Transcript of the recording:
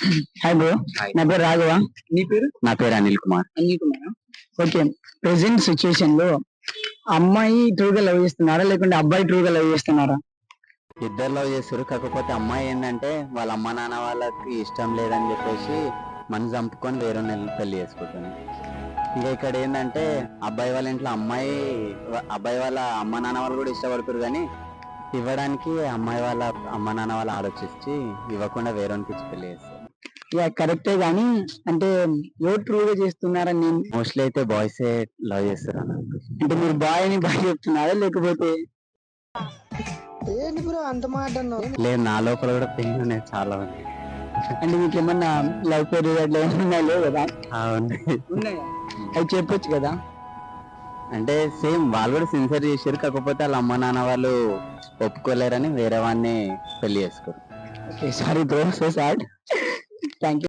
Hi bro, hi. నా పేరు రాఘవ. నీ పేరు? నా పేరు Anil Kumar. Anil Kumar. Okay, present situation లో అమ్మాయి ట్రూగా లవ్ చేస్తున్నారా లేకుంటే అబ్బాయి ట్రూగా లవ్ చేస్తున్నారా? ఇద్దరు లవ్ చేస్తారు. కాకపోతే అమ్మాయి ఏంటంటే వాళ్ళ అమ్మ నాన్న వాళ్ళకి ఇష్టం లేదని చెప్పేసి మనసు చంపుకొని వేరే పెళ్లి చేసుకుంటుంది. ఇంకా ఇక్కడ ఏంటంటే అబ్బాయి వాళ్ళ ఇంట్లో అబ్బాయి వాళ్ళ అమ్మ నాన్న వాళ్ళు కూడా ఇష్టపడుతారు, కానీ ఇవ్వడానికి అమ్మాయి వాళ్ళ అమ్మ నాన్న వాళ్ళు ఆలోచించి ఇవ్వకుండా వేరేకి ఇచ్చి పెళ్లి చేస్తారు. ఇక కరెక్టే, కానీ అంటే ఎవరు ట్రూగా చేస్తున్నారా? నేను మోస్ట్లీ అయితే బాయ్సే లవ్ చేస్తారు అన్న. అంటే మీరు బాయ్ అని బాయ్ చెప్తున్నారా లేకపోతే? లేదు, నా లోపల కూడా పెయిన్ ఉన్నాయి చాలా ఉంది. అంటే మీకు ఏమన్నా లవ్ ఫెయిల్యూర్ అట్లా ఏమన్నా లేవు కదా? ఉన్నాయా? అది చెప్పొచ్చు కదా. అంటే సేమ్ వాళ్ళు కూడా సిన్సియర్ చేశారు, కాకపోతే వాళ్ళ అమ్మ నాన్న వాళ్ళు ఒప్పుకోలేరని వేరే వాడిని పెళ్లి చేసుకోరు. Okay, sorry bro, so sad. Thank you.